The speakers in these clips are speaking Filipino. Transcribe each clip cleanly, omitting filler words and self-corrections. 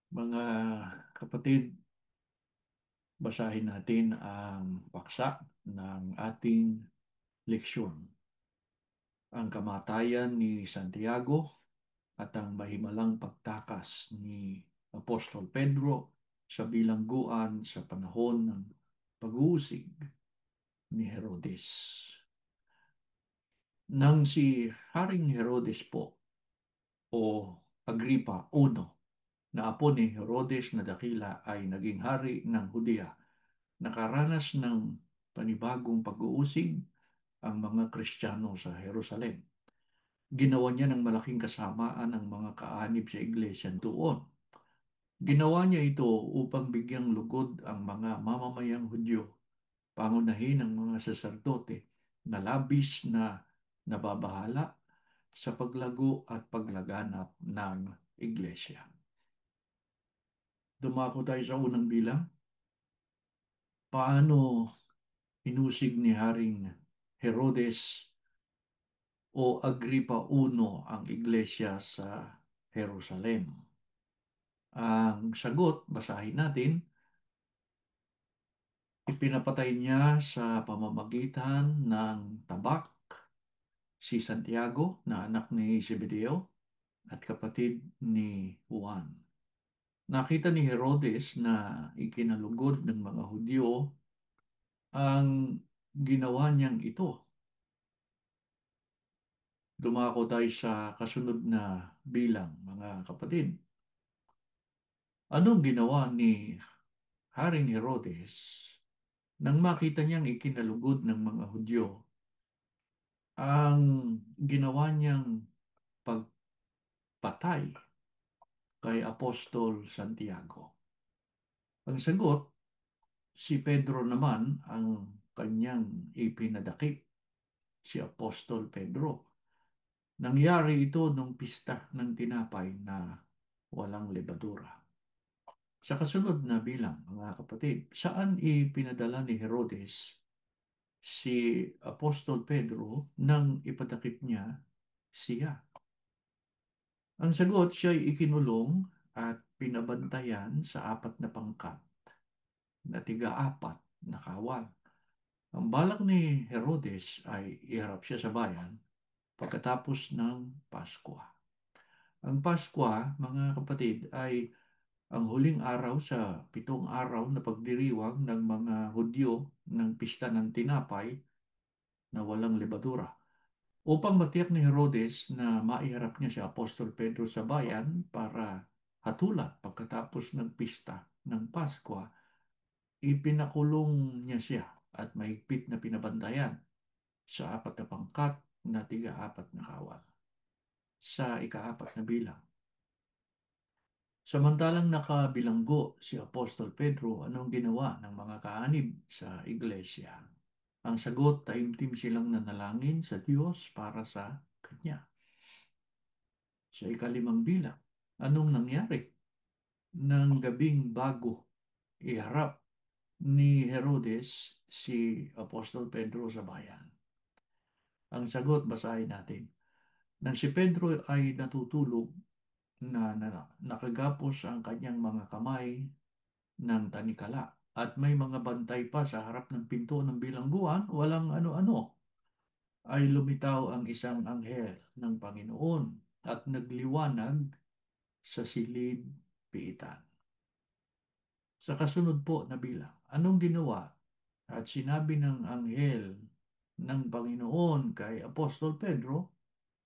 Mga kapatid, basahin natin ang paksa ng ating leksyon. Ang kamatayan ni Santiago at ang mahimalang pagtakas ni Apostol Pedro sa bilangguan sa panahon ng pag-uusig ni Herodes. Nang si Haring Herodes po o Agripa I na apo ni Herodes na dakila ay naging hari ng Hudiya, nakaranas ng panibagong pag-uusig ang mga Kristiyano sa Jerusalem. Ginawa niya ng malaking kasamaan ang mga kaanib sa iglesia doon. Ginawa niya ito upang bigyang lugod ang mga mamamayang Hudyo, pangunahin ang mga saserdote na labis na nababahala sa paglago at paglaganap ng iglesia. Dumako tayo sa unang bilang. Paano inusig ni Haring Herodes o Agripa I ang iglesia sa Jerusalem? Ang sagot, basahin natin, ipinapatay niya sa pamamagitan ng tabak si Santiago na anak ni Zebedeo at kapatid ni Juan. Nakita ni Herodes na ikinalugod ng mga Hudyo ang ginawa niyang ito. Dumako tayo sa kasunod na bilang, mga kapatid. Anong ginawa ni Haring Herodes nang makita niyang ikinalugod ng mga Hudyo ang ginawa niyang pagpatay kay Apostol Santiago? Ang sagot, si Pedro naman ang kanyang ipinadakip, si Apostol Pedro. Nangyari ito nung pista ng tinapay na walang lebadura. Sa kasunod na bilang, mga kapatid, saan ipinadala ni Herodes si Apostol Pedro nang ipadakip niya siya? Ang sagot, siya ay ikinulong at pinabantayan sa apat na pangkat na tiga-apat na kawal. Ang balak ni Herodes ay iharap siya sa bayan pagkatapos ng Pasko. Ang Pasko, mga kapatid, ay ang huling araw sa 7 araw na pagdiriwang ng mga Hudyo ng Pista ng Tinapay na walang lebadura. Upang matiyak ni Herodes na maiharap niya si Apostol Pedro sa bayan para hatulan pagkatapos ng pista ng Pasko, ipinakulong niya siya at mahigpit na pinabantayan sa apat na pangkat na tiga-apat na kawal. Sa ika-apat na bilang. Samantalang nakabilanggo si Apostol Pedro, anong ginawa ng mga kaanib sa iglesia? Ang sagot, taimtim silang nanalangin sa Diyos para sa Kanya. Sa ika-5 bilang, anong nangyari? Nang gabing bago iharap ni Herodes si Apostol Pedro sa bayan. Ang sagot, basahin natin. Nang si Pedro ay natutulog na nakagapos ang kanyang mga kamay ng tanikala at may mga bantay pa sa harap ng pinto ng bilangguan, walang ano-ano, ay lumitaw ang isang anghel ng Panginoon at nagliwanag sa silid piitan. Sa kasunod po na bilang, anong ginawa at sinabi ng anghel ng Panginoon kay Apostol Pedro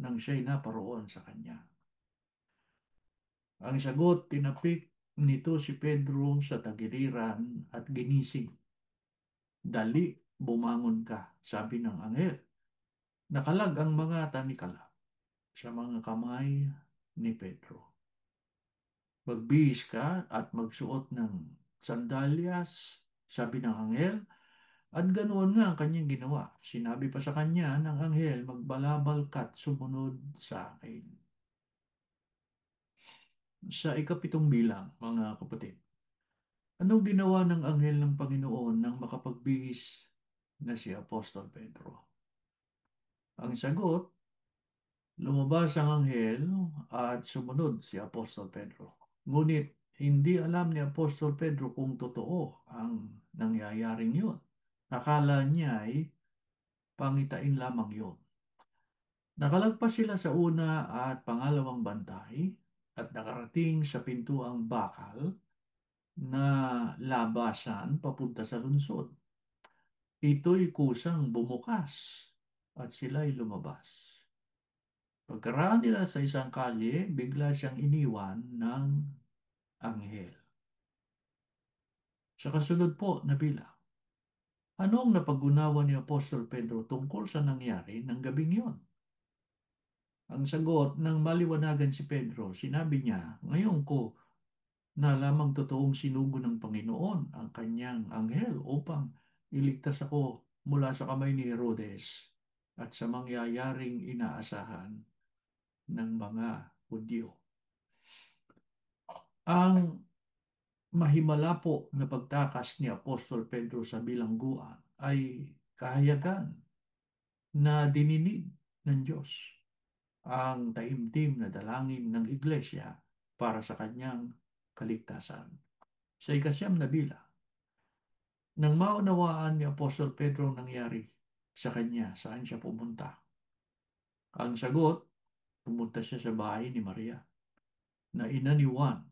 nang siya'y naparoon sa kanya? Ang sagot, tinapik nito si Pedro sa tagiliran at ginising. Dali, bumangon ka, sabi ng anghel. Nakalag ang mga tanikala sa mga kamay ni Pedro. Magbihis ka at magsuot ng sandalyas, sabi ng anghel, at ganoon nga ang kanyang ginawa. Sinabi pa sa kanya ng anghel, magbalabal ka't sumunod sa akin. Sa ika-7 bilang, mga kapatid, anong ginawa ng anghel ng Panginoon nang makapagbihis na si Apostol Pedro? Ang sagot, lumabas ang anghel at sumunod si Apostol Pedro. Ngunit Hindi alam ni Apostol Pedro kung totoo ang nangyayaring yun. Akala niya ay pangitain lamang yun. Nakalagpas sila sa una at pangalawang bantay at nakarating sa pintuang bakal na labasan papunta sa lungsod. Ito'y kusang bumukas at sila'y lumabas. Pagkaraan nila sa isang kalye, bigla siyang iniwan ng anghel. Sa kasunod po na bilang, ano ang napag-unawa ni Apostol Pedro tungkol sa nangyari ng gabing yon? Ang sagot ng maliwanagan si Pedro, sinabi niya, ngayon ko na lamang totoong sinugo ng Panginoon ang kanyang anghel upang iligtas ako mula sa kamay ni Herodes at sa mangyayaring inaasahan ng mga Hudyo. Ang mahimala po na pagtakas ni Apostol Pedro sa bilangguan ay kahayagan na dininig ng Diyos ang taimtim na dalangin ng Iglesia para sa kanyang kaligtasan. Sa ikasyam na bilang, nang maunawaan ni Apostol Pedro ang nangyari sa kanya, saan siya pumunta? Ang sagot, pumunta siya sa bahay ni Maria, na ina ni Juan,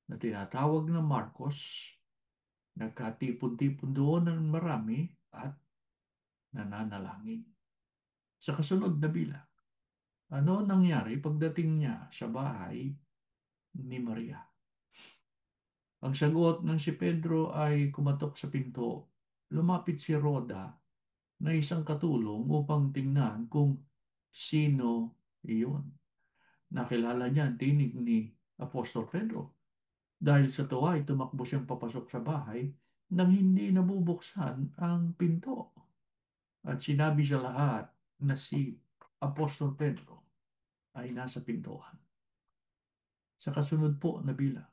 na tinatawag na Marcos. Nagkatipon-tipon doon ng marami at nananalangin. Sa kasunod na bilang, ano nangyari pagdating niya sa bahay ni Maria? Ang sagot ng si Pedro ay kumatok sa pinto. Lumapit si Roda na isang katulong upang tingnan kung sino iyon. Nakilala niya ang tinig ni Apostol Pedro. Dahil sa tuwa ay tumakbo siyang papasok sa bahay nang hindi nabubuksan ang pinto. At sinabi sa lahat na si Apostol Pedro ay nasa pintuan. Sa kasunod po na bilang,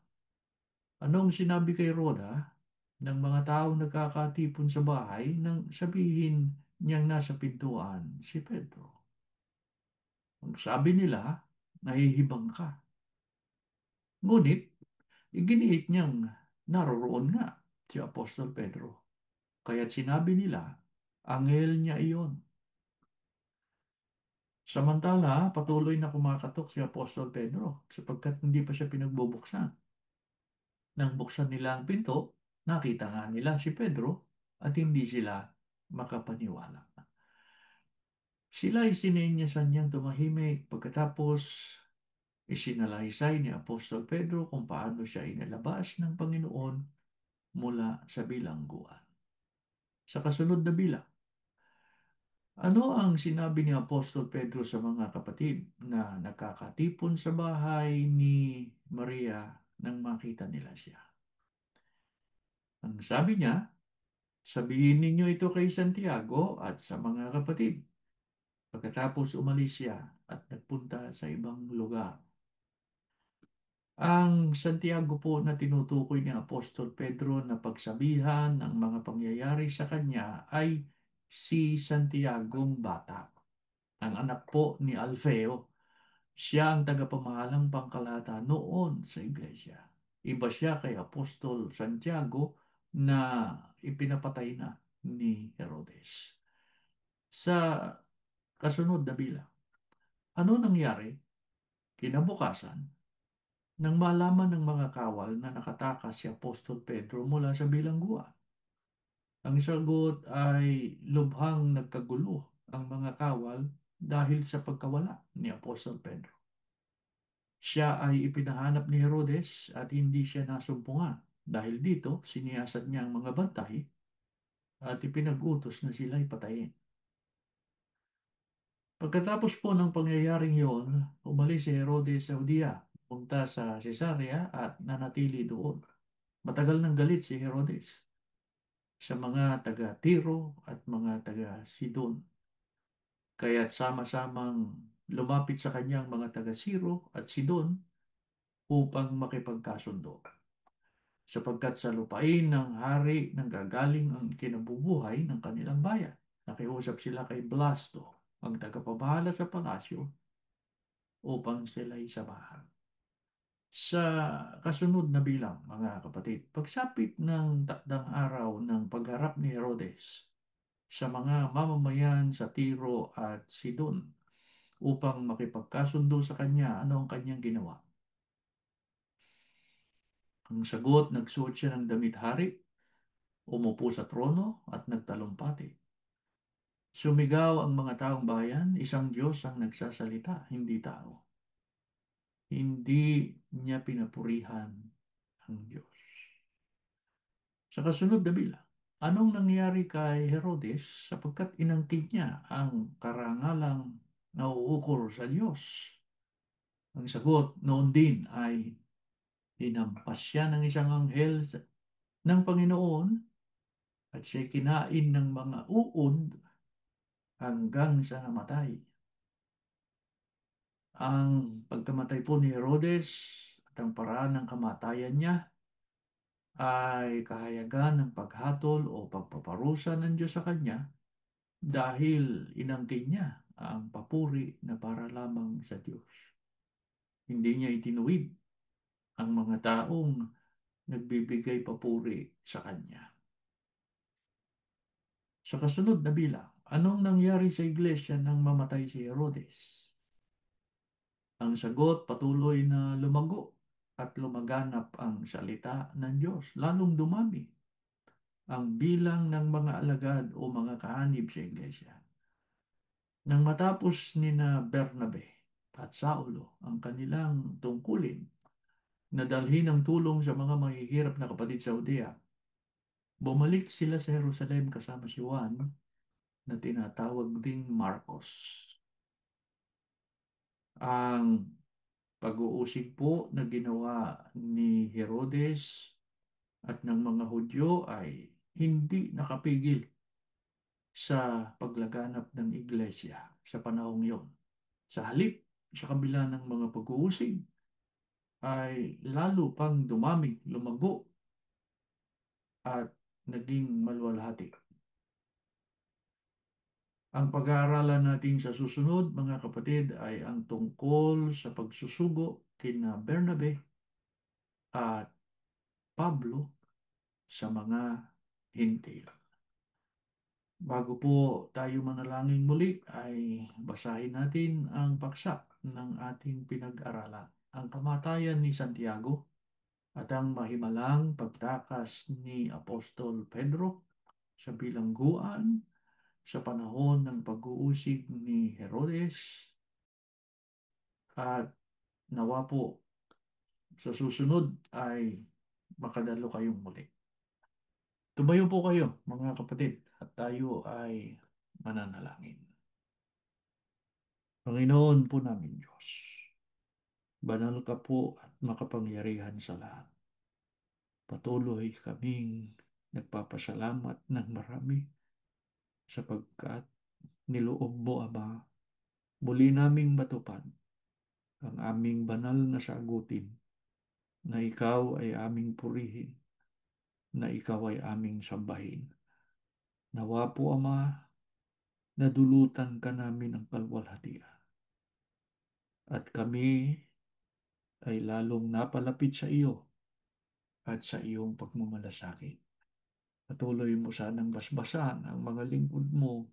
anong sinabi kay Rhoda ng mga taong nagkakatipon sa bahay nang sabihin niyang nasa pintuan si Pedro? Ang sabi nila, nahihibang ka. Ngunit, iginiit niyang naroroon nga si Apostol Pedro. Kaya't sinabi nila, anghel niya iyon. Samantala, patuloy na kumakatok si Apostol Pedro sapagkat hindi pa siya pinagbubuksan. Nang buksan nila ang pinto, nakita nga nila si Pedro at hindi sila makapaniwala. Sila ay sininyasan niyang tumahimik pagkatapos isinalaysay ni Apostol Pedro kung paano siya inilabas ng Panginoon mula sa bilangguan. Sa kasunod na bilang, ano ang sinabi ni Apostol Pedro sa mga kapatid na nakakatipon sa bahay ni Maria nang makita nila siya? Ang sabi niya, sabihin ninyo ito kay Santiago at sa mga kapatid. Pagkatapos umalis siya at nagpunta sa ibang lugar. Ang Santiago po na tinutukoy ni Apostol Pedro na pagsabihan ng mga pangyayari sa kanya ay si Santiagong Bata, ang anak po ni Alfeo. Siya ang tagapamahalang pangkalahatan noon sa iglesia. Iba siya kay Apostol Santiago na ipinapatay na ni Herodes. Sa kasunod na bilang, ano nangyari kinabukasan nang malaman ng mga kawal na nakatakas si Apostol Pedro mula sa bilangguan? Ang sagot ay lubhang nagkagulo ang mga kawal dahil sa pagkawala ni Apostol Pedro. Siya ay ipinahanap ni Herodes at hindi siya nasumpungan. Dahil dito, siniyasat niya ang mga bantay at ipinag-utos na sila'y patayin. Pagkatapos po ng pangyayaring iyon, umalis si Herodes sa Judea, punta sa Cesarea at nanatili doon. Matagal nang galit si Herodes sa mga taga-Tiro at mga taga-Sidon. Kaya't sama-samang lumapit sa kanyang mga taga-Siro at Sidon upang makipagkasundo. Sapagkat sa lupain ng hari nang gagaling ang kinabubuhay ng kanilang bayan. Nakiusap sila kay Blasto, ang tagapamahala sa palasyo, upang sila'y samahan. Sa kasunod na bilang, mga kapatid, pagsapit ng takdang araw ng pagharap ni Herodes sa mga mamamayan sa Tiro at Sidon upang makipagkasundo sa kanya, ano ang kanyang ginawa? Ang sagot, nagsuot siya ng damit hari, umupo sa trono at nagtalumpati. Sumigaw ang mga taong bayan, isang Diyos ang nagsasalita, hindi tao. Hindi niya pinapurihan ang Diyos. Sa kasunod na bilang, anong nangyari kay Herodes sapagkat inangkin niya ang karangalang nauukol sa Diyos? Ang sagot noon din ay hinampas siya ng isang anghel ng Panginoon at siya'y kinain ng mga uod hanggang sa namatay. Ang pagkamatay po ni Herodes at ang paraan ng kamatayan niya ay kahayagan ng paghatol o pagpaparusa ng Diyos sa kanya dahil inangkin niya ang papuri na para lamang sa Diyos. Hindi niya itinuwid ang mga taong nagbibigay papuri sa kanya. Sa kasunod na bilang, anong nangyari sa iglesia nang mamatay si Herodes? Ang sagot, patuloy na lumago at lumaganap ang salita ng Diyos, lalong dumami ang bilang ng mga alagad o mga kaanib sa iglesia. Nang matapos ni na Bernabe at Saulo ang kanilang tungkulin na dalhin ang tulong sa mga mahihirap na kapatid sa Judea, bumalik sila sa Jerusalem kasama si Juan na tinatawag ding Marcos. Ang pag-uusig po na ginawa ni Herodes at ng mga Hudyo ay hindi nakapigil sa paglaganap ng iglesia sa panahong iyon. Sa halip, sa kabila ng mga pag-uusig, ay lalo pang dumamig, lumago at naging maluwalhati. Ang pag-aaralan natin sa susunod, mga kapatid, ay ang tungkol sa pagsusugo kina Bernabe at Pablo sa mga Hintil. Bago po tayo manalangin muli, ay basahin natin ang paksa ng ating pinag-aralan. Ang kamatayan ni Santiago at ang mahimalang pagtakas ni Apostol Pedro sa bilangguan sa panahon ng pag-uusig ni Herodes at nawa po sa susunod ay makadalo kayong muli. Tumayo po kayo mga kapatid at tayo ay mananalangin. Panginoon po namin Diyos, banal ka po at makapangyarihan sa lahat. Patuloy kaming nagpapasalamat ng marami sapagkat niloob mo, Ama, muli naming matupad ang aming banal na sagutin na ikaw ay aming purihin, na ikaw ay aming sambahin. Nawa po, Ama, nadulutan ka namin ng kalwalhatian at kami ay lalong napalapit sa iyo at sa iyong pagmamalasakit. Patuloy mo sanang basbasan ang mga lingkod mo.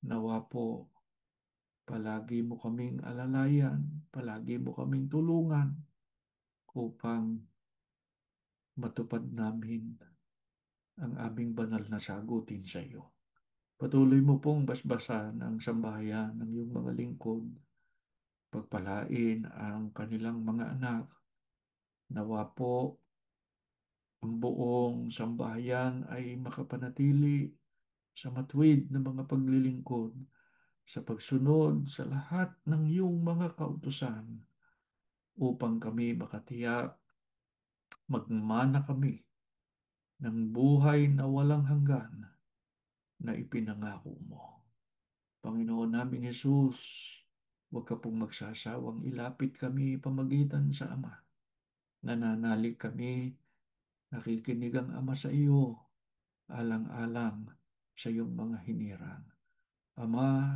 Nawa po, palagi mo kaming alalayan, palagi mo kaming tulungan upang matupad namin ang aming banal na sagutin sa iyo. Patuloy mo pong basbasan ang sambahayan ng iyong mga lingkod, pagpalain ang kanilang mga anak. Nawa po ang buong sambahayan ay makapanatili sa matuwid na mga paglilingkod sa pagsunod sa lahat ng iyong mga kautusan upang kami makatiyak, magmana kami ng buhay na walang hanggan na ipinangako mo. Panginoon naming Jesus, huwag ka pong magsasawang ilapit kami pamagitan sa Ama. Nananalig kami, nakikinig ang Ama sa iyo, alang-alang sa iyong mga hinirang. Ama,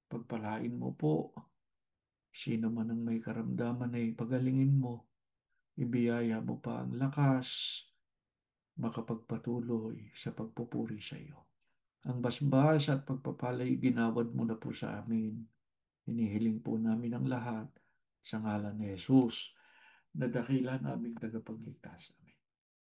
pagpalain mo po Sino man ang may karamdaman ay pagalingin mo, ibiyaya mo pa ang lakas, makapagpatuloy sa pagpupuri sa iyo. Ang basbas at pagpapalay ginawad mo na po sa amin. Hinihiling po namin ang lahat sa ngalan ni Jesus na dakila naming tagapagligtas.